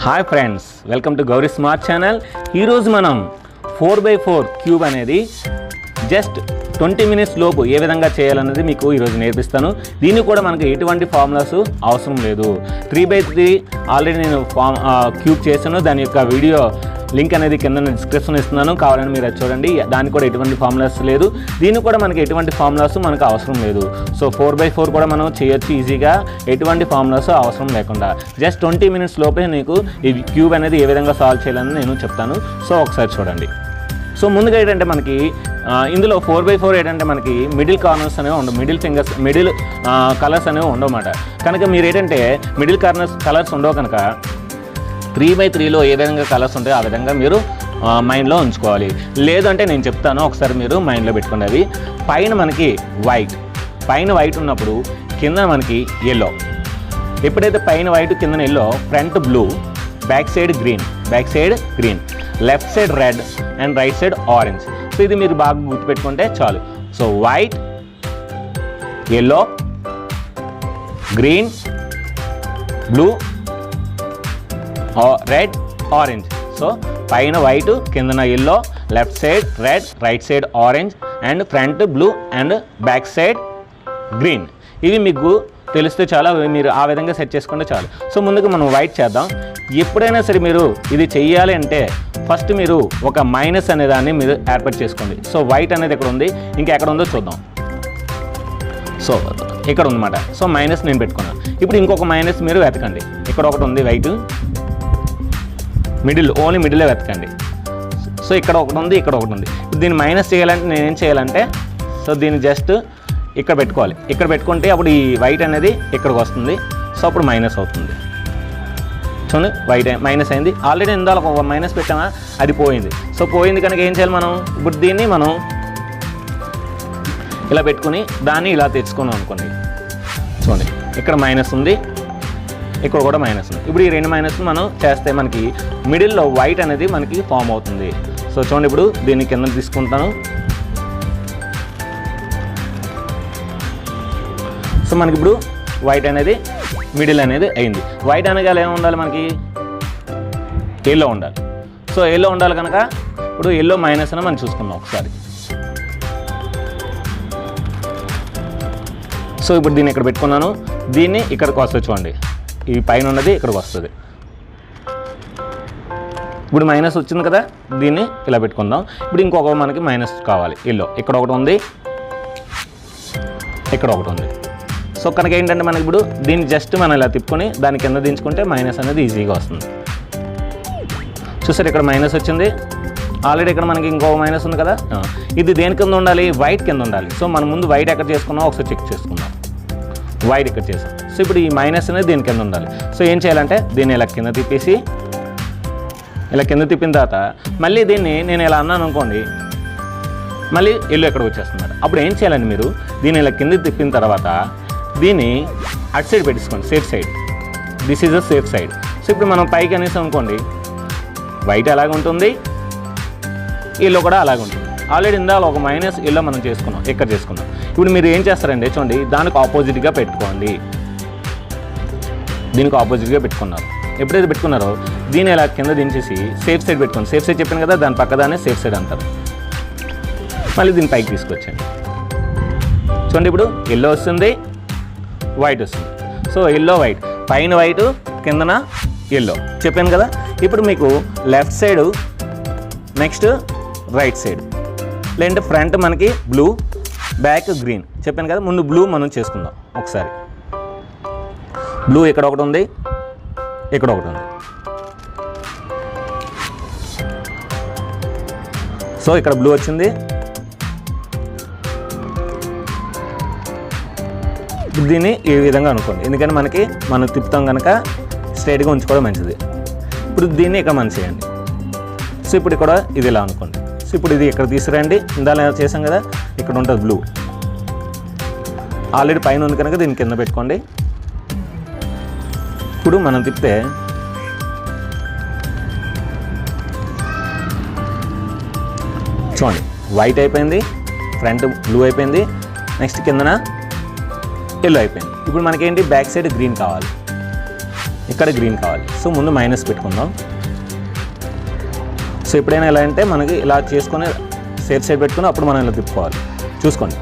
Hi friends, welcome to Gauri smart channel. ఈరోజు మనం 4x4 cube అనేది జస్ట్ 20 minutes లోపు ఏ విధంగా చేయాలనేది మీకు ఈరోజు నేర్పిస్తాను. దీనికి కూడా మనకు ఎటువంటి ఫార్ములాస్ అవసరం లేదు. 3x3 ఆల్రెడీ నేను క్యూబ్ చేశాను. దాని యొక్క వీడియో లింక్ అనేది కింద డిస్క్రిప్షన్ ఇస్తున్నాను, కావాలని మీరు అది చూడండి. దానికి కూడా ఎటువంటి ఫార్ములాస్ లేదు. దీనికి కూడా మనకి ఎటువంటి ఫార్ములాస్ మనకు అవసరం లేదు. సో 4x4 కూడా మనం చేయొచ్చు ఈజీగా, ఎటువంటి ఫార్ములాస్ అవసరం లేకుండా. జస్ట్ 20 minutes లోపే నీకు ఈ క్యూబ్ అనేది ఏ విధంగా సాల్వ్ చేయాలని నేను చెప్తాను. సో ఒకసారి చూడండి. సో ముందుగా ఏంటంటే మనకి ఇందులో 4x4 ఏంటంటే మనకి మిడిల్ కార్నర్స్ అనేవి ఉండవు, మిడిల్ కలర్స్ అనేవి ఉండవన్నమాట. కనుక మీరు ఏంటంటే మిడిల్ కలర్స్ ఉండవు కనుక 3x3లో ఏ విధంగా కలర్స్ ఉంటాయో ఆ విధంగా మీరు మైండ్లో ఉంచుకోవాలి. లేదంటే నేను చెప్తాను, ఒకసారి మీరు మైండ్లో పెట్టుకోండి. అవి పైన మనకి వైట్ ఉన్నప్పుడు కింద మనకి ఎల్లో. ఎప్పుడైతే పైన వైట్ కింద yellow, front blue, back side green, left side red and right side orange. So ఇది మీరు బాగా గుర్తుపెట్టుకుంటే చాలు. So white, yellow, green, blue, red, orange. So పైన వైట్, కిందన yellow, left side red, right side orange and front blue and back side green. ఇవి మీకు తెలిస్తే చాలా, మీరు ఆ విధంగా సెట్ చేసుకుంటే చాలు. సో ముందుగా మనం వైట్ చేద్దాం. ఎప్పుడైనా సరే మీరు ఇది చెయ్యాలి అంటే ఫస్ట్ మీరు ఒక మైనస్ అనే దాన్ని మీరు ఏర్పాటు చేసుకోండి. సో వైట్ అనేది ఎక్కడ ఉంది, ఇంకా ఎక్కడ ఉందో చూద్దాం. సో ఇక్కడ ఉందన్నమాట. సో మైనస్ నేను పెట్టుకున్నాను. ఇప్పుడు ఇంకొక మైనస్ మీరు వెతకండి. ఇక్కడ ఒకటి ఉంది వైట్, ఓన్లీ మిడిల్లో వెతకండి. సో ఇక్కడ ఒకటి ఉంది, ఇక్కడ ఒకటి ఉంది. దీన్ని మైనస్ చేయాలంటే నేనేం చేయాలంటే, సో దీన్ని జస్ట్ ఇక్కడ పెట్టుకోవాలి. ఇక్కడ పెట్టుకుంటే అప్పుడు ఈ వైట్ అనేది ఇక్కడికి వస్తుంది. సో అప్పుడు మైనస్ అవుతుంది. చూడండి, వైట్ మైనస్ అయింది. ఆల్రెడీ ఇందాక ఒక మైనస్ పెట్టామా, అది పోయింది. సో పోయింది కనుక ఏం చేయాలి మనం, ఇప్పుడు దీన్ని మనం ఇలా పెట్టుకుని దాన్ని ఇలా తెచ్చుకున్నాం అనుకోండి. చూడండి, ఇక్కడ మైనస్ ఉంది, ఇక్కడ కూడా మైనస్ ఉంది. ఇప్పుడు ఈ రెండు మైనస్ మనం చేస్తే మనకి మిడిల్లో వైట్ అనేది మనకి ఫామ్ అవుతుంది. సో చూడండి, ఇప్పుడు దీన్ని కింద తీసుకుంటాను. సో మనకి ఇప్పుడు వైట్ అనేది మిడిల్ అనేది అయింది. వైట్ అనగా ఏమి ఉండాలి, మనకి ఎల్లో ఉండాలి. సో ఎల్లో ఉండాలి కనుక ఇప్పుడు ఎల్లో మైనస్ అని మనం చూసుకుందాం ఒకసారి. సో ఇప్పుడు దీన్ని ఇక్కడ పెట్టుకున్నాను, దీన్ని ఇక్కడికి వస్తుంది. చూడండి, ఈ పైన ఉన్నది ఇక్కడికి వస్తుంది. ఇప్పుడు మైనస్ వచ్చింది కదా, దీన్ని ఇలా పెట్టుకుందాం. ఇప్పుడు ఇంకొక మనకి మైనస్ కావాలి. ఎల్లో ఇక్కడ ఒకటి ఉంది, ఇక్కడ ఒకటి ఉంది. సో కనుక ఏంటంటే మనకి ఇప్పుడు దీన్ని జస్ట్ మనం ఇలా తిప్పుకొని దాని కింద దించుకుంటే మైనస్ అనేది ఈజీగా వస్తుంది. చూసారు, ఇక్కడ మైనస్ వచ్చింది. ఆల్రెడీ ఇక్కడ మనకి ఇంకో మైనస్ ఉంది కదా, ఇది దేని కింద ఉండాలి, వైట్ కింద ఉండాలి. సో మనం ముందు వైట్ ఎక్కడ చేసుకున్నాం ఒకసారి చెక్ చేసుకుందాం. వైట్ ఇక్కడ చేసాం. సో ఇప్పుడు ఈ మైనస్ అనేది దీని కింద ఉండాలి. సో ఏం చేయాలంటే దీన్ని ఇలా కింద తిప్పేసి, ఇలా కింద తిప్పిన తర్వాత మళ్ళీ దీన్ని నేను ఇలా అన్నాను అనుకోండి, మళ్ళీ ఎల్లో ఎక్కడికి వచ్చేస్తున్నారు. అప్పుడు ఏం చేయాలండి, మీరు దీన్ని ఇలా కింద తిప్పిన తర్వాత దీన్ని అటు సైడ్ పెట్టేసుకోండి, safe side. This is a safe side. So ఇప్పుడు మనం పైకి అనేసి అనుకోండి, వైట్ అలాగే ఉంటుంది, ఎల్లో కూడా అలాగే ఉంటుంది. ఆల్రెడీ ఇందాక ఒక మైనస్ ఎల్లో మనం చేసుకున్నాం, ఇక్కడ చేసుకున్నాం. ఇప్పుడు మీరు ఏం చేస్తారండి, చూడండి, దానికి ఆపోజిట్గా పెట్టుకోండి. దీనికి ఆపోజిట్గా పెట్టుకున్నారు. ఎప్పుడైతే పెట్టుకున్నారో దీన్ని ఇలా కింద దించేసి సేఫ్ సైడ్ పెట్టుకోండి. సేఫ్ సైడ్ చెప్పాను కదా, దాని పక్కదానే సేఫ్ సైడ్ అంటారు. మళ్ళీ దీన్ని పైకి తీసుకొచ్చండి. చూడండి, ఇప్పుడు ఎల్లో వస్తుంది, వైట్ వస్తుంది. సో ఎల్లో వైట్, పైన వైట్, కిందన ఎల్లో చెప్పాను కదా. ఇప్పుడు మీకు left side, next right side, లేదంటే ఫ్రంట్ మనకి బ్లూ, బ్యాక్ గ్రీన్ చెప్పాను కదా. ముందు బ్లూ మనం చేసుకుందాం ఒకసారి. బ్లూ ఇక్కడ ఒకటి ఉంది, ఇక్కడ ఒకటి ఉంది. సో ఇక్కడ బ్లూ వచ్చింది. దీన్ని ఈ విధంగా అనుకోండి, ఎందుకంటే మనం తిప్పుతాం కనుక స్ట్రైట్గా ఉంచుకోవడం మంచిది. ఇప్పుడు దీన్ని ఇక్కడ మనం చేయండి. సో ఇప్పుడు ఇక్కడ ఇది ఇలా అనుకోండి. సో ఇప్పుడు ఇది ఇక్కడ తీసుకురండి. ఇందాక చేసాం కదా, ఇక్కడ ఉంటుంది బ్లూ. ఆల్రెడీ పైన ఉంది కనుక దీన్ని కింద పెట్టుకోండి. ఇప్పుడు మనం తిప్పితే చూడండి, వైట్ అయిపోయింది, ఫ్రంట్ బ్లూ అయిపోయింది, నెక్స్ట్ కిందన ఎల్లో అయిపోయింది. ఇప్పుడు మనకేంటి, బ్యాక్ సైడ్ గ్రీన్ కావాలి. ఇక్కడ గ్రీన్ కావాలి. సో ముందు మైనస్ పెట్టుకుందాం. సో ఎప్పుడైనా ఎలా అంటే మనకి ఇలా చేసుకొని సేఫ్ సైడ్ పెట్టుకుని అప్పుడు మనం ఇలా తిప్పుకోవాలి. చూసుకోండి,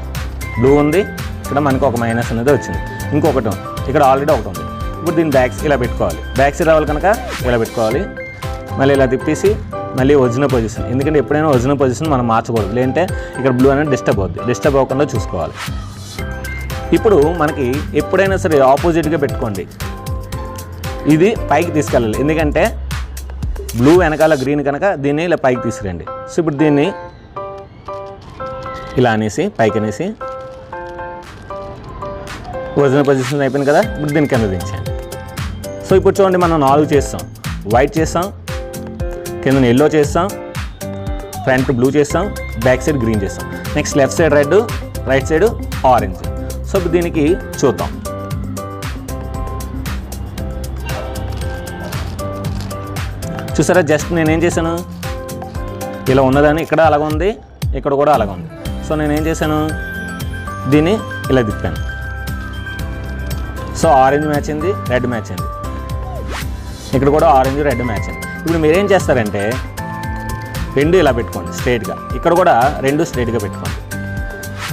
బ్లూ ఉంది, ఇక్కడ మనకు ఒక మైనస్ అనేది వచ్చింది, ఇంకొకటి ఉంది, ఇక్కడ ఆల్రెడీ ఒకటి ఉంది. ఇప్పుడు దీన్ని బ్యాక్స్ ఇలా పెట్టుకోవాలి. బ్యాక్స్ రావాలి కనుక ఇలా పెట్టుకోవాలి. మళ్ళీ ఇలా తిప్పేసి మళ్ళీ ఒరిజినల్ పొజిషన్, ఎందుకంటే ఎప్పుడైనా ఒరిజినల్ పొజిషన్ మనం మార్చకూడదు, లేదంటే ఇక్కడ బ్లూ అనేది డిస్టర్బ్ అవుద్ది. డిస్టర్బ్ అవ్వకుండా చూసుకోవాలి. ఇప్పుడు మనకి ఎప్పుడైనా సరే ఆపోజిట్గా పెట్టుకోండి, ఇది పైకి తీసుకెళ్ళాలి, ఎందుకంటే బ్లూ వెనకాల గ్రీన్ కనుక దీన్ని ఇలా పైకి తీసుకురండి. సో ఇప్పుడు దీన్ని ఇలా అనేసి పైకి అనేసి ఒరిజినల్ పొజిషన్ అయిపోయింది కదా. ఇప్పుడు దీన్ని కింద దించండి. సో ఇప్పుడు చూడండి, మనం 4 చేస్తాం. వైట్ చేస్తాం, కింద ఎల్లో చేస్తాం, ఫ్రంట్ బ్లూ చేస్తాం, బ్యాక్ సైడ్ గ్రీన్ చేస్తాం, next left side red, right side orange. So ఇప్పుడు దీనికి చూద్దాం. చూసారా, జస్ట్ నేనేం చేశాను, ఇలా ఉన్నదని ఇక్కడ అలాగ ఉంది, ఇక్కడ కూడా అలాగ ఉంది. సో నేనేం చేశాను, దీన్ని ఇలా తిప్పాను. సో ఆరెంజ్ మ్యాచ్ అయింది, రెడ్ మ్యాచ్ అయింది, ఇక్కడ కూడా ఆరెంజ్ రెడ్ మ్యాచ్ అయింది. ఇప్పుడు మీరేం చేస్తారంటే 2 ఇలా పెట్టుకోండి స్ట్రైట్గా, ఇక్కడ కూడా 2 స్ట్రైట్గా పెట్టుకోండి.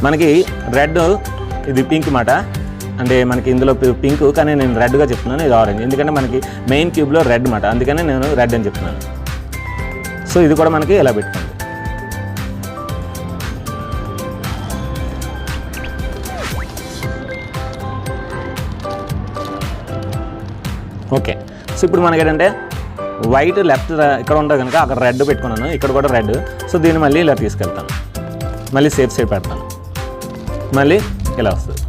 మనకి రెడ్ ఇది పింక్ మాట, అంటే మనకి ఇందులో పింక్, కానీ నేను రెడ్గా చెప్తున్నాను, ఇది ఆరెంజ్, ఎందుకంటే మనకి మెయిన్ క్యూబ్లో రెడ్ మాట, అందుకని నేను రెడ్ అని చెప్తున్నాను. సో ఇది కూడా మనకి ఇలా పెట్టుకోండి. ఓకే. సో ఇప్పుడు మనకి ఏంటంటే వైట్ లెఫ్ట్ ఇక్కడ ఉంటుంది కనుక అక్కడ రెడ్ పెట్టుకున్నాను, ఇక్కడ కూడా రెడ్. సో దీన్ని మళ్ళీ ఇలా తీసుకెళ్తాను, మళ్ళీ సేఫ్ సైడ్ పెడతాను, మళ్ళీ ఇలా వస్తుంది.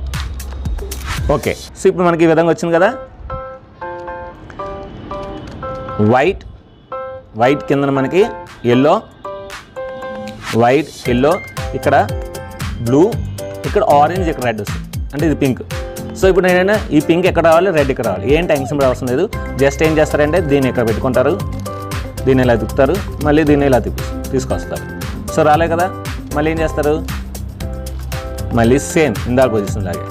ఓకే. సో ఇప్పుడు మనకి ఈ విధంగా వచ్చింది కదా. వైట్ కింద మనకి ఎల్లో, వైట్ ఎల్లో, ఇక్కడ బ్లూ, ఇక్కడ ఆరెంజ్, ఇక్కడ రెడ్ వస్తుంది, అంటే ఇది పింక్. సో ఇప్పుడు ఏంటంటే ఈ పింక్ ఎక్కడ రావాలి, రెడ్ ఇక్కడ రావాలి, ఏం టెన్షన్ అవసరం లేదు. జస్ట్ ఏం చేస్తారంటే దీన్ని ఇక్కడ పెట్టుకుంటారు, దీన్ని ఇలా తిప్పుతారు, మళ్ళీ దీన్ని ఇలా తీసుకొస్తారు. సో రాలే కదా, మళ్ళీ ఏం చేస్తారు, మళ్ళీ సేమ్ ఇందాక పొజిషన్ లాగే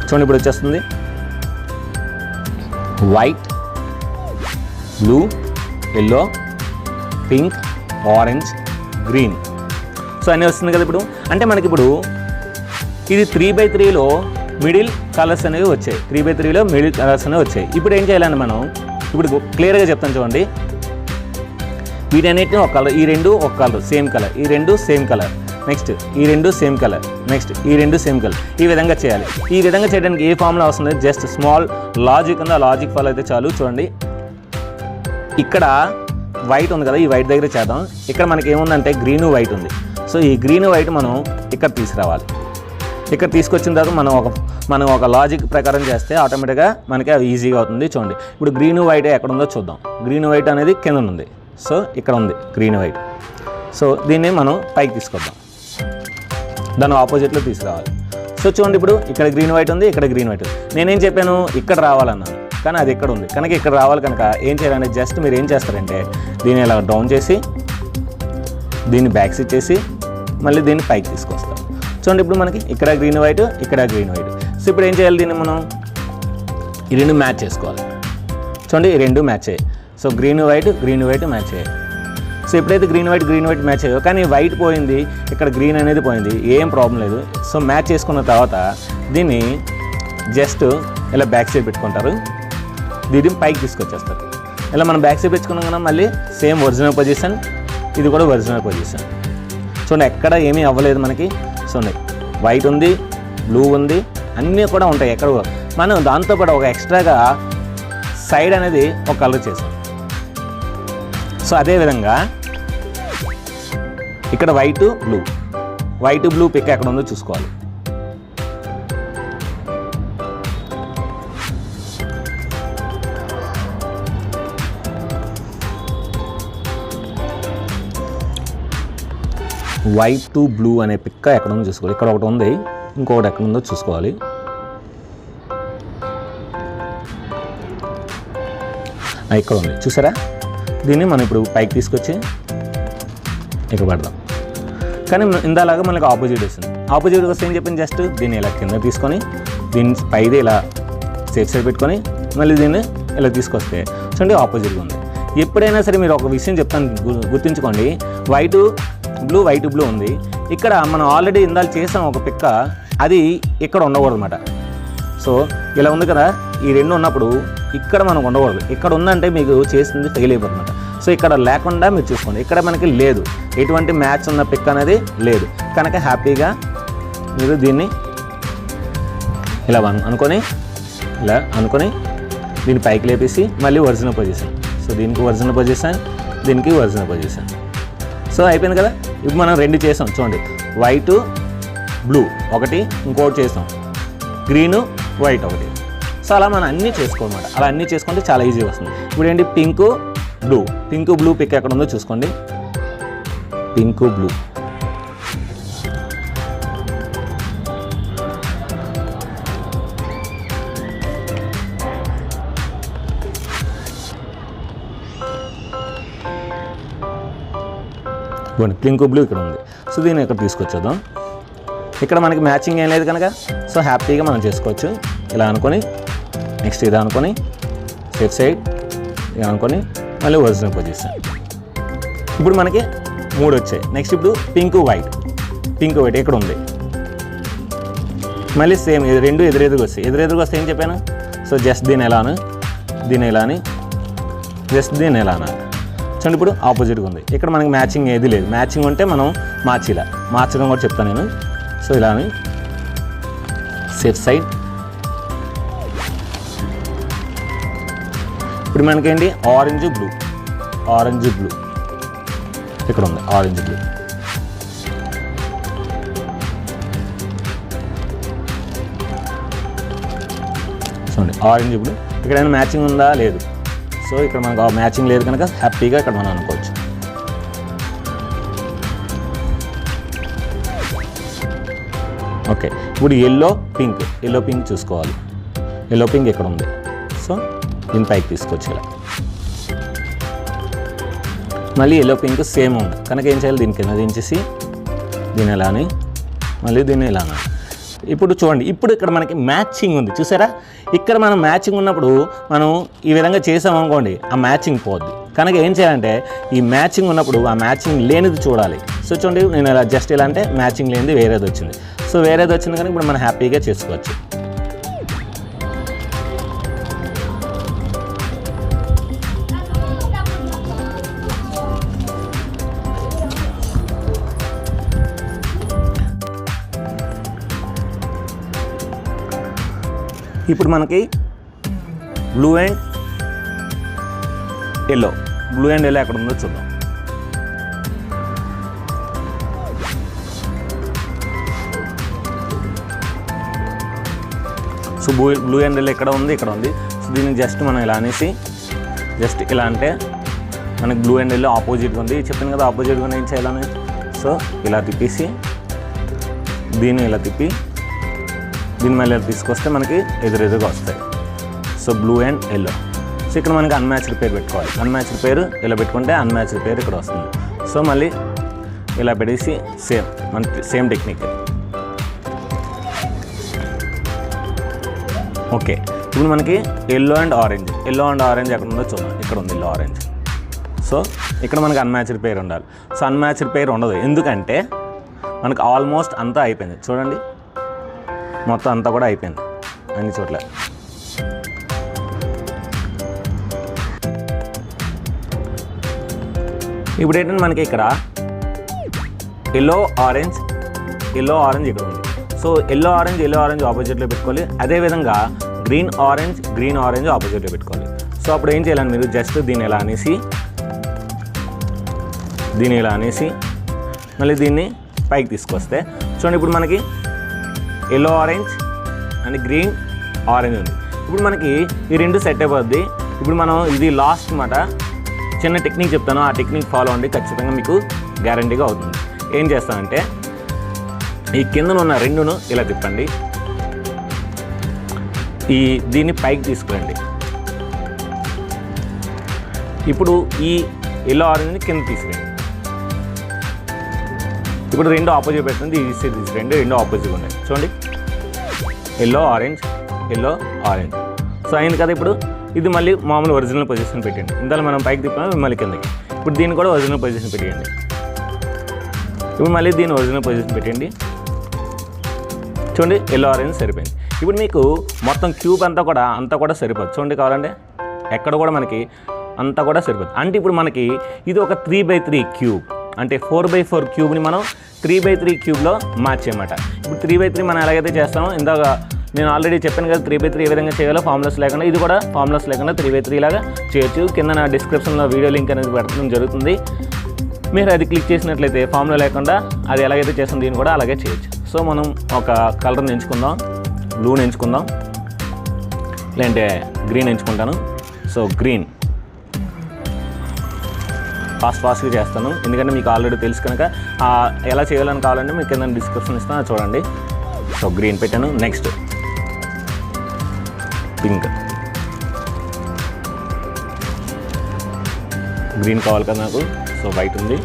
చూడండి. ఇప్పుడు వచ్చేస్తుంది white, blue, yellow, pink, orange, green. So అన్నీ వస్తుంది కదా. ఇప్పుడు అంటే మనకి ఇప్పుడు ఇది 3x3లో మిడిల్ కలర్స్ అనేవి వచ్చాయి, 3x3లో మిడిల్ కలర్స్ అనేవి వచ్చాయి. ఇప్పుడు ఏం చేయాలండి మనం, ఇప్పుడు క్లియర్గా చెప్తాను చూడండి. వీటన్నిటిని ఒక కలర్, ఈ 2 ఒక కలర్, సేమ్ కలర్, ఈ 2 సేమ్ కలర్, నెక్స్ట్ ఈ 2 సేమ్ కలర్, నెక్స్ట్ ఈ 2 సేమ్ కలర్, ఈ విధంగా చేయాలి. ఈ విధంగా చేయడానికి ఏ ఫార్ములా వస్తుంది, జస్ట్ స్మాల్ లాజిక్ ఉంది, ఆ లాజిక్ ఫాలో అయితే చాలు. చూడండి, ఇక్కడ వైట్ ఉంది కదా, ఈ వైట్ దగ్గర చేద్దాం. ఇక్కడ మనకి ఏముందంటే గ్రీను వైట్ ఉంది. సో ఈ గ్రీను వైట్ మనం ఇక్కడ తీసుకురావాలి. ఇక్కడ తీసుకొచ్చిన తర్వాత మనం ఒక లాజిక్ ప్రకారం చేస్తే ఆటోమేటిక్గా మనకి అవి ఈజీగా అవుతుంది. చూడండి, ఇప్పుడు గ్రీను వైట్ ఎక్కడ ఉందో చూద్దాం. గ్రీను వైట్ అనేది కింద ఉంది, సో ఇక్కడ ఉంది గ్రీన్ వైట్. సో దీన్ని మనం పైకి తీసుకొద్దాం, దాని ఆపోజిట్లో తీసుకురావాలి. సో చూడండి, ఇప్పుడు ఇక్కడ గ్రీన్ వైట్ ఉంది, ఇక్కడ గ్రీన్ వైట్ ఉంది. నేనేం చెప్పాను, ఇక్కడ రావాలన్నాను, కానీ అది ఇక్కడ ఉంది కనుక ఇక్కడ రావాలి. కనుక ఏం చేయాలంటే జస్ట్ మీరు ఏం చేస్తారంటే దీన్ని ఇలా డౌన్ చేసి దీన్ని బ్యాక్ సైడ్ చేసి మళ్ళీ దీన్ని పైకి తీసుకొస్తారు. చూడండి, ఇప్పుడు మనకి ఇక్కడ గ్రీన్ వైట్, ఇక్కడ గ్రీన్ వైట్. సో ఇప్పుడు ఏం చేయాలి, దీన్ని మనం ఈ 2 మ్యాచ్ చేసుకోవాలి. చూడండి, ఈ 2 మ్యాచ్ అయ్యాయి. సో గ్రీన్ వైట్ మ్యాచ్ అయ్యాయి. సో ఎప్పుడైతే గ్రీన్ వైట్ మ్యాచ్ అయ్యో, కానీ వైట్ పోయింది, ఇక్కడ గ్రీన్ అనేది పోయింది, ఏం ప్రాబ్లం లేదు. సో మ్యాచ్ చేసుకున్న తర్వాత దీన్ని జస్ట్ ఇలా బ్యాక్ సైడ్ పెట్టుకుంటారు, దీన్ని పైకి తీసుకొచ్చేస్తారు. ఇలా మనం బ్యాక్ సైడ్ పెట్టుకున్నాం కదా, మళ్ళీ సేమ్ ఒరిజినల్ పొజిషన్, ఇది కూడా ఒరిజినల్ పొజిషన్. చూడండి, ఎక్కడ ఏమీ అవ్వలేదు మనకి. చూడండి, వైట్ ఉంది, బ్లూ ఉంది, అన్నీ కూడా ఉంటాయి. ఎక్కడ మనం దాంతోపాటు ఒక ఎక్స్ట్రాగా సైడ్ అనేది ఒక కలర్ చేసాం. సో అదేవిధంగా ఇక్కడ వైట్ బ్లూ పిక్ ఎక్కడ ఉందో చూసుకోవాలి. వైట్ బ్లూ అనే పిక్ ఎక్కడ ఉందో చూసుకోవాలి. ఇక్కడ ఒకటి ఉంది, ఇంకొకటి ఎక్కడ ఉందో చూసుకోవాలి. ఇక్కడ ఉంది, చూసారా? దీన్ని మనం ఇప్పుడు పైకి తీసుకొచ్చి ఇక్కడ పెడదాం. కానీ ఇందాలాగా మనకి ఆపోజిట్ వస్తుంది. ఆపోజిట్ వస్తే ఏం చెప్పింది, జస్ట్ దీన్ని ఇలా కింద తీసుకొని దీన్ని పైది ఇలా సేఫ్ సైడ్ పెట్టుకొని మళ్ళీ దీన్ని ఇలా తీసుకొస్తే చూడండి ఆపోజిట్గా ఉంది. ఎప్పుడైనా సరే మీరు ఒక విషయం చెప్తాను గుర్తుంచుకోండి, వైట్ బ్లూ ఉంది. ఇక్కడ మనం ఆల్రెడీ ఇందాక చేసాం ఒక పిక్క, అది ఇక్కడ ఉండకూడదు అనమాట. సో ఇలా ఉంది కదా, ఈ రెండు ఉన్నప్పుడు ఇక్కడ మనం ఉండకూడదు. ఇక్కడ ఉందంటే మీకు చేసింది ఫెయిల్ అయిపోతుంది అనమాట. సో ఇక్కడ లేకుండా మీరు చూసుకోండి, ఇక్కడ మనకి లేదు, ఎటువంటి మ్యాచ్ ఉన్న పిక్ అనేది లేదు కనుక హ్యాపీగా మీరు దీన్ని ఇలా అనుకొని దీన్ని పైకి లేపేసి మళ్ళీ ఒరిజినల్ పొజిషన్. సో దీనికి ఒరిజినల్ పొజిషన్, దీనికి ఒరిజినల్ పొజిషన్. సో అయిపోయింది కదా. ఇప్పుడు మనం రెండు చేసాం చూడండి, వైట్ బ్లూ ఒకటి, ఇంకోటి చేసాం గ్రీను వైట్ ఒకటి. సో అలా మనం అన్నీ చేసుకోవాలన్నమాట. అలా అన్నీ చేసుకుంటే చాలా ఈజీ వస్తుంది. ఇప్పుడు ఏంటి, పింక్ బ్లూ పిక్ ఎక్కడ ఉందో చూసుకోండి. పింక్ బ్లూ, పింక్ బ్లూ ఇక్కడ ఉంది. సో దీన్ని ఇక్కడ తీసుకొచ్చేద్దాం. ఇక్కడ మనకి మ్యాచింగ్ ఏం లేదు కనుక సో హ్యాపీగా మనం చేసుకోవచ్చు. ఇలా అనుకొని నెక్స్ట్ ఇది అనుకొని సేఫ్ సైడ్ ఇలా అనుకొని మళ్ళీ ఒరిజినల్ పొజిషన్. ఇప్పుడు మనకి 3 వచ్చాయి. నెక్స్ట్ ఇప్పుడు పింక్ వైట్ ఇక్కడ ఉంది. మళ్ళీ సేమ్ ఇది రెండు ఎదురెదురుగా వస్తాయి. ఏం చెప్పాను, సో జస్ట్ దీని ఎలా అని జస్ట్ దీని ఎలా అనాలి. చూడండి ఇప్పుడు ఆపోజిట్గా ఉంది. ఇక్కడ మనకి మ్యాచింగ్ ఏది లేదు. మ్యాచింగ్ ఉంటే మనం మార్చడం కూడా చెప్తాను నేను. సో ఇలా అని సేఫ్ సైడ్. ఇప్పుడు మనకేంటి, ఆరెంజ్ బ్లూ ఇక్కడ ఉంది. ఆరెంజ్ బ్లూ చూడండి, ఆరెంజ్ బ్లూ ఇక్కడైనా మ్యాచింగ్ ఉందా లేదు. సో ఇక్కడ మనకు మ్యాచింగ్ లేదు కనుక హ్యాపీగా ఇక్కడ మనం అనుకోవచ్చు. ఓకే, ఇప్పుడు ఎల్లో పింక్ చూసుకోవాలి. ఎల్లో పింక్ ఇక్కడ ఉంది. సో దీని పైకి తీసుకొచ్చి ఇలా మళ్ళీ ఎల్లో పింక్ సేమ్ ఉంది కనుక ఏం చేయాలి, దీని కింద దించేసి దీని ఎలా అని మళ్ళీ దీన్ని ఇలా అనాలి. ఇప్పుడు చూడండి, ఇప్పుడు ఇక్కడ మనకి మ్యాచింగ్ ఉంది చూసారా. ఇక్కడ మనం మ్యాచింగ్ ఉన్నప్పుడు మనం ఈ విధంగా చేసామనుకోండి, ఆ మ్యాచింగ్ పోద్ది. కనుక ఏం చేయాలంటే ఈ మ్యాచింగ్ ఉన్నప్పుడు ఆ మ్యాచింగ్ లేనిది చూడాలి. సో చూడండి, నేను ఇలా జస్ట్ ఇలా అంటే మ్యాచింగ్ లేనిది వేరేది వచ్చింది. సో వేరేది వచ్చింది కనుక ఇప్పుడు మనం హ్యాపీగా చేసుకోవచ్చు. ఇప్పుడు మనకి బ్లూ అండ్ ఎల్లో ఎక్కడ ఉందో చూద్దాం. సో బ్లూ అండ్ ఎల్లో ఇక్కడ ఉంది. సో దీన్ని జస్ట్ మనం ఇలా అనేసి జస్ట్ ఇలా అంటే మనకి బ్లూ అండ్ ఎల్లో ఆపోజిట్గా ఉంది. చెప్పాను కదా ఆపోజిట్గా ఏం చేయాలని. సో ఇలా తిప్పేసి దీన్ని ఇలా తిప్పి దీని మళ్ళీ తీసుకొస్తే మనకి ఎదురుగా వస్తాయి. So blue and yellow. So ఇక్కడ మనకి అన్మ్యాచ్డ్ పేరు పెట్టుకోవాలి. అన్మ్యాచ్డ్ పేరు ఇలా పెట్టుకుంటే అన్మ్యాచ్డ్ పేరు ఇక్కడ వస్తుంది. సో మళ్ళీ ఇలా పెట్టేసి సేమ్ టెక్నిక్. ఓకే, ఇప్పుడు మనకి ఎల్లో అండ్ ఆరెంజ్ ఎక్కడ ఉందో చూద్దాం. ఇక్కడ ఉంది ఎల్లో ఆరెంజ్. సో ఇక్కడ మనకి అన్మ్యాచ్డ్ పేరు ఉండాలి. సో అన్మ్యాచ్డ్ పేరు ఉండదు, ఎందుకంటే మనకి ఆల్మోస్ట్ అంతా అయిపోయింది. చూడండి, మొత్తం అంతా కూడా అయిపోయింది అన్ని చోట్ల. ఇప్పుడు ఏంటంటే మనకి ఇక్కడ ఎల్లో ఆరెంజ్ ఇక్కడ ఉంది. సో ఎల్లో ఆరెంజ్ ఆపోజిట్లో పెట్టుకోవాలి. అదేవిధంగా గ్రీన్ ఆరెంజ్ ఆపోజిట్లో పెట్టుకోవాలి. సో అప్పుడు ఏం చేయాలని మీరు జస్ట్ దీన్ని ఇలా అనేసి మళ్ళీ దీన్ని పైకి తీసుకొస్తే చూడండి, ఇప్పుడు మనకి yellow orange and green orange ఉంది. ఇప్పుడు మనకి ఈ రెండు సెట్ అయిపోద్ది. ఇప్పుడు మనం ఇది లాస్ట్ మాట చిన్న టెక్నిక్ చెప్తాను, ఆ టెక్నిక్ ఫాలో అండి, ఖచ్చితంగా మీకు గ్యారంటీగా అవుతుంది. ఏం చేస్తానంటే ఈ కిందన ఉన్న రెండును ఇలా తిప్పండి, దీన్ని పైకి తీసుకురండి. ఇప్పుడు ఈ ఎల్లో ఆరెంజ్ని కింద తీసుకురండి. ఇప్పుడు రెండు ఆపోజిట్ పెట్టండి, ఇది రెండు ఆపోజిట్ ఉన్నాయి చూడండి, ఎల్లో ఆరెంజ్ సో అయింది కదా. ఇప్పుడు ఇది మళ్ళీ మామూలు ఒరిజినల్ పొజిషన్ పెట్టండి, ఇందులో మనం పైకి తిప్పాము మళ్ళీ కిందకి. ఇప్పుడు దీన్ని కూడా ఒరిజినల్ పొజిషన్ పెట్టండి, ఇప్పుడు మళ్ళీ దీన్ని ఒరిజినల్ పొజిషన్ పెట్టండి చూడండి, ఎల్లో ఆరెంజ్ సరిపోయింది. ఇప్పుడు మీకు మొత్తం క్యూబ్ అంతా కూడా సరిపోదు చూడండి, కావాలంటే ఎక్కడ కూడా మనకి అంతా కూడా సరిపోదు. అంటే ఇప్పుడు మనకి ఇది ఒక 3x3 క్యూబ్, అంటే 4x4 క్యూబ్ని మనం 3x3 క్యూబ్లో మార్చేయమాట. ఇప్పుడు 3x3 మనం ఎలాగైతే చేస్తామో ఇందాక నేను ఆల్రెడీ చెప్పాను కదా 3x3 ఏ విధంగా చేయాలో ఫార్ములాస్ లేకుండా, ఇది కూడా ఫార్ములాస్ లేకుండా 3x3 లాగా చేయొచ్చు. కింద నా డిస్క్రిప్షన్లో వీడియో లింక్ అనేది పెట్టడం జరుగుతుంది, మీరు అది క్లిక్ చేసినట్లయితే ఫార్ములా లేకుండా అది ఎలాగైతే చేస్తాం దీన్ని కూడా అలాగే చేయొచ్చు. సో మనం ఒక కలర్ని ఎంచుకుందాం, బ్లూని ఎంచుకుందాం, లేదంటే గ్రీన్ ఎంచుకుంటాను. సో గ్రీన్ ఫాస్ట్గా చేస్తాను, ఎందుకంటే మీకు ఆల్రెడీ తెలుసు కనుక ఎలా చేయాలని కావాలంటే మీకు కింద డిస్క్రిప్షన్ ఇస్తాను చూడండి. సో గ్రీన్ పెట్టాను. నెక్స్ట్ పింక్, గ్రీన్ కావాలి కదా నాకు, సో వైట్ ఉంది.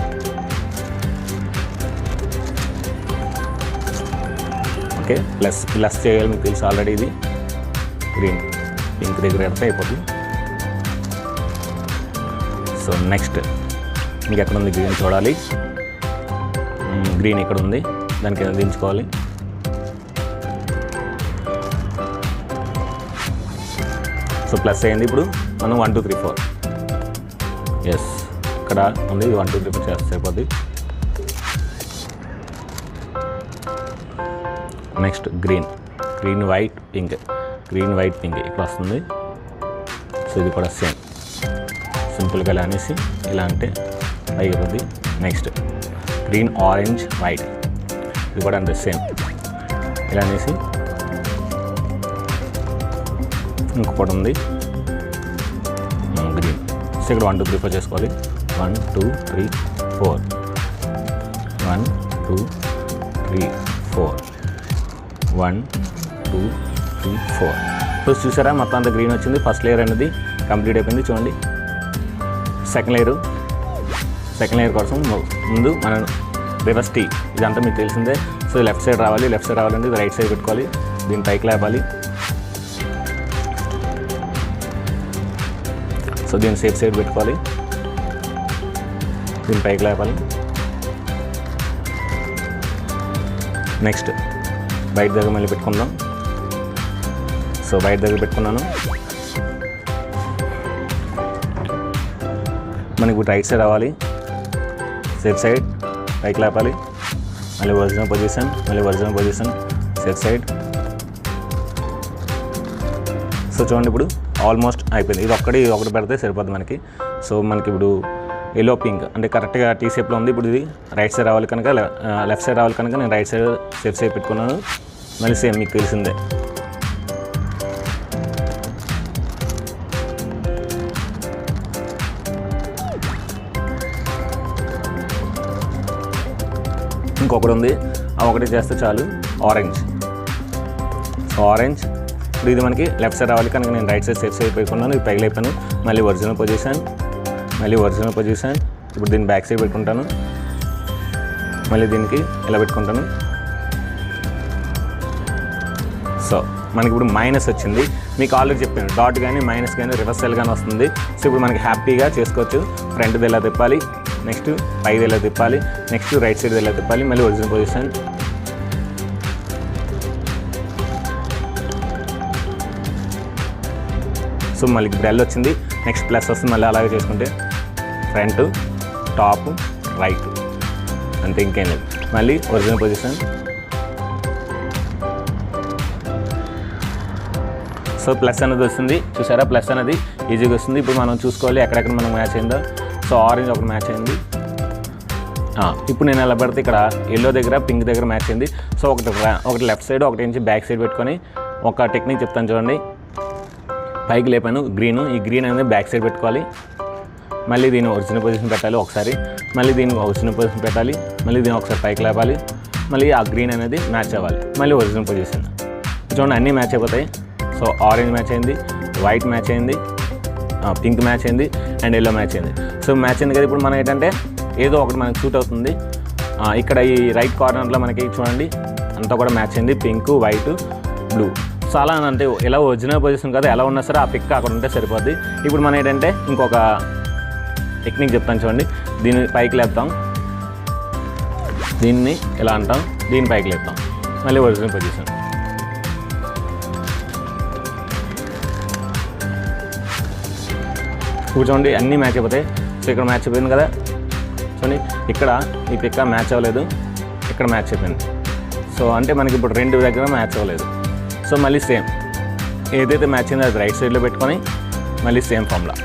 ఓకే, ప్లస్ చేయాలి మీకు తెలుసు ఆల్రెడీ, ఇది గ్రీన్ పింక్ దగ్గర ఎడితే అయిపోతుంది. సో నెక్స్ట్ మీకు ఎక్కడ ఉంది గ్రీన్ చూడాలి, గ్రీన్ ఇక్కడ ఉంది, దానికి ఏదైనా దించుకోవాలి. సో ప్లస్ అయింది. ఇప్పుడు మనం 1 2 3 4 ఎస్ ఇక్కడ ఉంది, 1 2 3 4 చేస్తే అయిపోద్ది. నెక్స్ట్ గ్రీన్ వైట్ పింక్ ఇక్కడ వస్తుంది. సో ఇది కూడా సేమ్ సింపుల్గా ఇలా అనేసి ఇలా అంటే అయిపోద్ది. నెక్స్ట్ గ్రీన్ ఆరెంజ్ వైట్, ఇది కూడా అంతే సేమ్ ఇలా అనేసి. ఇంకొకటి ఉంది గ్రీన్, సో ఇక్కడ 1 2 3 4 చేసుకోవాలి. 1 2 3 4 1 2 3 4 1 2 3 4. సో చూసారా మొత్తం అంతా గ్రీన్ వచ్చింది. ఫస్ట్ లేయర్ అనేది కంప్లీట్ అయిపోయింది చూడండి. సెకండ్ లేయర్ కోసం ముందు మనం రివర్స్ టీ, ఇదంతా మీకు తెలిసిందే. సో లెఫ్ట్ సైడ్ రావాలంటే ఇది రైట్ సైడ్ పెట్టుకోవాలి, దీన్ని పైకి లేపాలి. సో దీన్ని సేఫ్ సైడ్ పెట్టుకోవాలి, దీన్ని పైకి లేపాలి. నెక్స్ట్ బయట దగ్గర మళ్ళీ పెట్టుకుందాం. సో బయట దగ్గర పెట్టుకున్నాను. మనకి రైట్ సైడ్ రావాలి, సేఫ్ సైడ్ పైకి లేపాలి, మళ్ళీ original position safe side. So చూడండి ఇప్పుడు ఆల్మోస్ట్ అయిపోయింది. ఇది ఒకటి పెడితే సరిపోద్ది మనకి. సో మనకి ఇప్పుడు ఎల్లో పింక్ అంటే కరెక్ట్గా టీ షేప్లో ఉంది. ఇప్పుడు ఇది రైట్ సైడ్ రావాలి కనుక లెఫ్ట్ సైడ్ రావాలి కనుక నేను రైట్ సైడ్ సేఫ్ సైడ్ పెట్టుకున్నాను. మళ్ళీ సేమ్ మీకు తెలిసిందే. ఇంకొకటి ఉంది, ఆ ఒకటి చేస్తే చాలు, ఆరెంజ్. సో ఆరెంజ్ ఇప్పుడు ఇది మనకి లెఫ్ట్ సైడ్ రావాలి కనుక నేను రైట్ సైడ్ సేఫ్ సైడ్ పెట్టుకున్నాను. ఇది పైకి లేపాను, మళ్ళీ ఒరిజినల్ పొజిషన్. ఇప్పుడు దీన్ని బ్యాక్ సైడ్ పెట్టుకుంటాను, మళ్ళీ దీనికి ఇలా పెట్టుకుంటాను. సో మనకి ఇప్పుడు మైనస్ వచ్చింది. మీకు ఆల్రెడీ చెప్పాను డాట్ కానీ మైనస్ కానీ రివర్సల్ కానీ వస్తుంది. సో ఇప్పుడు మనకి హ్యాపీగా చేసుకోవచ్చు. ఫ్రంట్ది ఎలా తిప్పాలి, నెక్స్ట్ పైది ఎలా తిప్పాలి, నెక్స్ట్ రైట్ సైడ్ ఎలా తిప్పాలి, మళ్ళీ ఒరిజినల్ పొజిషన్. సో మళ్ళీ బ్రెల్ వచ్చింది, నెక్స్ట్ ప్లస్ వస్తుంది. మళ్ళీ అలాగే చేసుకుంటే ఫ్రంట్ టాప్ రైట్ అంతే, ఇంకేం లేదు. మళ్ళీ ఒరిజినల్ పొజిషన్. సో ప్లస్ అనేది వస్తుంది చూసారా, ప్లస్ అనేది ఈజీగా వస్తుంది. ఇప్పుడు మనం చూసుకోవాలి ఎక్కడెక్కడ మనకు మ్యాచ్ అయిందో. సో ఆరెంజ్ ఒకటి మ్యాచ్ అయింది. ఇప్పుడు నేను ఎలా పెడితే ఇక్కడ ఎల్లో దగ్గర పింక్ దగ్గర మ్యాచ్ అయింది. సో ఒకటి లెఫ్ట్ సైడ్ ఒకటి నుంచి బ్యాక్ సైడ్ పెట్టుకొని ఒక టెక్నిక్ చెప్తాను చూడండి. పైకి లేపాను గ్రీను, ఈ గ్రీన్ అనేది బ్యాక్ సైడ్ పెట్టుకోవాలి, మళ్ళీ దీన్ని ఒరిజినల్ పొజిషన్ పెట్టాలి ఒకసారి, మళ్ళీ దీన్ని ఒరిజినల్ పొజిషన్ పెట్టాలి, మళ్ళీ దీన్ని ఒకసారి పైకి లేపాలి, మళ్ళీ ఆ గ్రీన్ అనేది మ్యాచ్ అవ్వాలి, మళ్ళీ ఒరిజినల్ పొజిషన్. చూడండి అన్నీ మ్యాచ్ అయిపోతాయి. సో ఆరెంజ్ మ్యాచ్ అయింది, వైట్ మ్యాచ్ అయింది, పింక్ మ్యాచ్ అయింది అండ్ ఎల్లో మ్యాచ్ అయింది. సో మ్యాచ్ అయింది కదా. ఇప్పుడు మనం ఏంటంటే ఏదో ఒకటి మనకు సూట్ అవుతుంది, ఇక్కడ ఈ రైట్ కార్నర్లో మనకి చూడండి అంతా కూడా మ్యాచ్ అయింది, పింక్, వైట్, బ్లూ. సో అలా అంటే ఎలా ఒరిజినల్ పొజిషన్ కదా ఎలా ఉన్నా సరే ఆ పిక్ అక్కడ ఉంటే సరిపోద్ది. ఇప్పుడు మనం ఏంటంటే ఇంకొక టెక్నిక్ చెప్తాను చూడండి. దీన్ని పైకి లేపుతాం, దీన్ని ఎలా అంటాం, దీన్ని పైకి లేపుతాం, మళ్ళీ ఒరిజినల్ పొజిషన్. కూర్చోండి అన్నీ మ్యాచ్ అయిపోతాయి. సో ఇక్కడ మ్యాచ్ అయిపోయింది కదా, చూడండి ఇక్కడ ఈ పిక్క మ్యాచ్ అవ్వలేదు, ఇక్కడ మ్యాచ్ అయిపోయింది. సో అంటే మనకి ఇప్పుడు రెండు దగ్గర మ్యాచ్ అవ్వలేదు. సో మళ్ళీ సేమ్ ఏదైతే మ్యాచ్ అయిందో అది రైట్ సైడ్లో పెట్టుకొని మళ్ళీ సేమ్ ఫామ్లా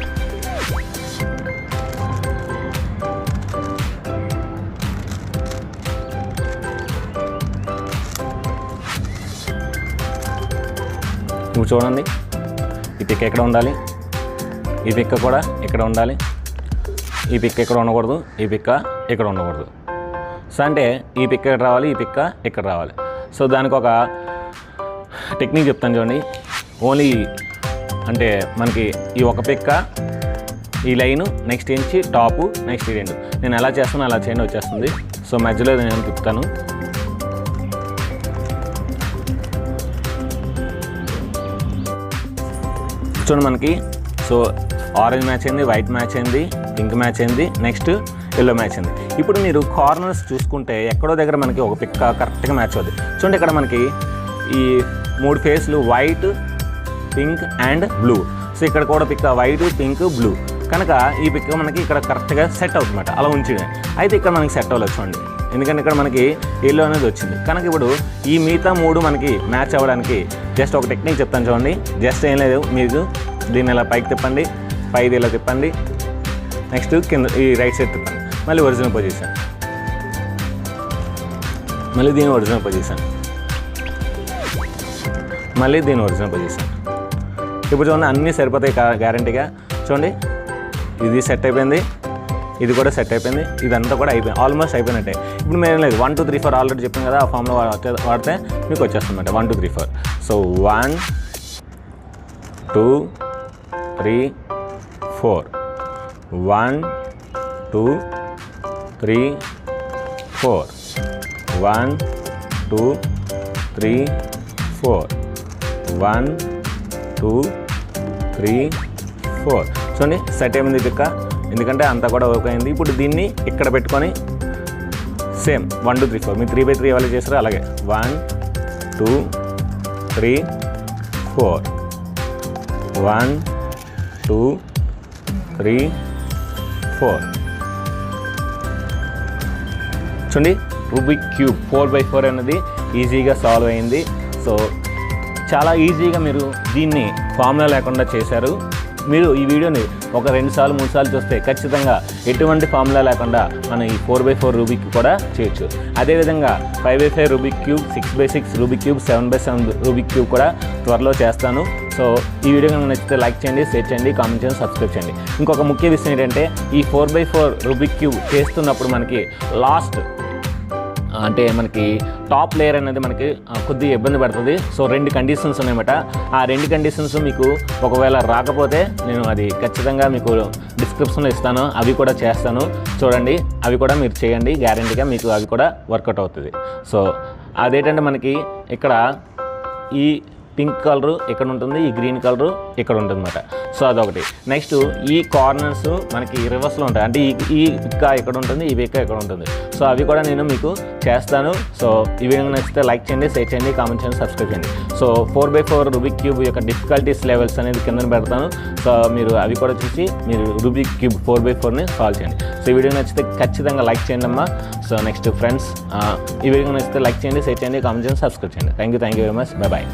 నువ్వు చూడండి. ఈ పిక్ ఎక్కడ ఉండాలి, ఈ పిక్క కూడా ఇక్కడ ఉండాలి, ఈ పిక్క ఇక్కడ ఉండకూడదు, ఈ పిక్క ఇక్కడ ఉండకూడదు. సో అంటే ఈ పిక్క ఇక్కడ రావాలి, ఈ పిక్క ఇక్కడ రావాలి. సో దానికి ఒక టెక్నిక్ చెప్తాను చూడండి. ఓన్లీ అంటే మనకి ఈ ఒక పిక్క, ఈ లైను, నెక్స్ట్ ఇంచి టాపు, నెక్స్ట్ ఈ రెండు. నేను ఎలా చేస్తానో అలా చేయండి, వచ్చేస్తుంది. సో మధ్యలో నేను తిప్పుతాను. చూడండి మనకి సో ఆరెంజ్ మ్యాచ్ అయింది, వైట్ మ్యాచ్ అయింది, పింక్ మ్యాచ్ అయింది, నెక్స్ట్ ఎల్లో మ్యాచ్ అయింది. ఇప్పుడు మీరు కార్నర్స్ చూసుకుంటే ఎక్కడో దగ్గర మనకి ఒక పిక్ కరెక్ట్గా మ్యాచ్ అవుతుంది. చూడండి ఇక్కడ మనకి ఈ 3 ఫేస్లు white, pink and blue. So ఇక్కడ కూడా పిక్ వైట్, పింక్, బ్లూ కనుక ఈ పిక్ మనకి ఇక్కడ కరెక్ట్గా సెట్ అవుతుందన్నమాట. అలా ఉంచడం. అయితే ఇక్కడ మనకి సెట్ అవ్వలేదు చూడండి, ఎందుకంటే ఇక్కడ మనకి ఎల్లో అనేది వచ్చింది కనుక ఇప్పుడు ఈ మిగతా 3 మనకి మ్యాచ్ అవ్వడానికి జస్ట్ ఒక టెక్నిక్ చెప్తాను చూడండి. జస్ట్ ఏం లేదు, మీరు దీన్ని ఇలా పైకి తిప్పండి, పైది ఇలా తిప్పండి, నెక్స్ట్ కింద ఈ రైట్ సైడ్ తిప్పండి, మళ్ళీ ఒరిజినల్ పొజిషన్, మళ్ళీ దీని ఒరిజినల్ పొజిషన్, మళ్ళీ దీని ఒరిజినల్ పొజిషన్. ఇప్పుడు చూడండి అన్నీ సరిపోతాయి గ్యారంటీగా. చూడండి ఇది సెట్ అయిపోయింది, ఇది కూడా సెట్ అయిపోయింది, ఇదంతా కూడా అయిపోయింది, ఆల్మోస్ట్ అయిపోయినట్టే. ఇప్పుడు మేము లేదు 1 2 3 4 ఆల్రెడీ చెప్పాను కదా, ఆ ఫామ్లో వాడితే మీకు వచ్చేస్తుందన్నమాట 1 2 3 4. సో 1 2 3 4, 1 2 3 4, 1 2 3 4, 1 2 3 4. చూడండి సెట్ అయింది పిక్క, ఎందుకంటే అంతా కూడా ఓకే అయింది. ఇప్పుడు దీన్ని ఇక్కడ పెట్టుకొని సేమ్ 1 2 3 4 మీరు 3/3 ఎవరు చేస్తారో అలాగే 1 2 3 4, 1 2 3 4. చూడండి రూబిక్ క్యూబ్ 4x4 అనేది ఈజీగా సాల్వ్ అయింది. సో చాలా ఈజీగా మీరు దీన్ని ఫార్ములా లేకుండా చేశారు. మీరు ఈ వీడియోని ఒక 2 సార్లు 3 సార్లు చూస్తే ఖచ్చితంగా ఎటువంటి ఫార్ములా లేకుండా మనం ఈ 4x4 రూబిక్ కూడా చేయొచ్చు. అదేవిధంగా 5x5 Rubik cube, 6x6 Rubik cube, 7x7 Rubik cube కూడా త్వరలో చేస్తాను. సో ఈ వీడియో కనుక నచ్చితే లైక్ చేయండి, షేర్ చేయండి, కామెంట్ చేయండి, సబ్స్క్రైబ్ చేయండి. ఇంకొక ముఖ్య విషయం ఏంటంటే ఈ 4x4 రూబిక్ క్యూబ్ చేస్తున్నప్పుడు మనకి లాస్ట్ అంటే మనకి టాప్ లేయర్ అనేది మనకి కొద్దిగా ఇబ్బంది పడుతుంది. సో 2 కండిషన్స్ ఉన్నాయన్నమాట. ఆ 2 కండిషన్స్ మీకు ఒకవేళ రాకపోతే నేను అది ఖచ్చితంగా మీకు డిస్క్రిప్షన్లో ఇస్తాను, అవి కూడా చేస్తాను. చూడండి అవి కూడా మీరు చేయండి, గ్యారంటీగా మీకు అవి కూడా వర్కౌట్ అవుతుంది. సో అదేంటంటే మనకి ఇక్కడ ఈ పింక్ కలరు ఇక్కడ ఉంటుంది, ఈ గ్రీన్ కలరు ఇక్కడ ఉంటుంది అన్నమాట. సో అదొకటి. నెక్స్ట్ ఈ కార్నర్స్ మనకి రివర్స్లో ఉంటాయి, అంటే ఈ పిక్క ఇక్కడ ఉంటుంది, ఈ పిక్క ఇక్కడ ఉంటుంది. సో అవి కూడా నేను మీకు చేస్తాను. సో ఈ వీడియో నచ్చితే లైక్ చేయండి, షేర్ చేయండి, కామెంట్ చేయండి, సబ్స్క్రైబ్ చేయండి. సో 4x4 రూబిక్ క్యూబ్ యొక్క డిఫికల్టీస్ లెవెల్స్ అనేది కింద పెడతాను. సో మీరు అవి కూడా చూసి మీరు రూబిక్ క్యూబ్ 4x4ని సాల్వ్ చేయండి. సో ఈ వీడియో నచ్చితే ఖచ్చితంగా లైక్ చేయండి అమ్మా. సో నెక్స్ట్ ఫ్రెండ్స్ ఈ వీడియో నచ్చితే లైక్ చేయండి, షేర్ చేయండి, కామెంట్ చేయండి, సబ్స్క్రైబ్ చేయండి. Thank you very much. Bye bye.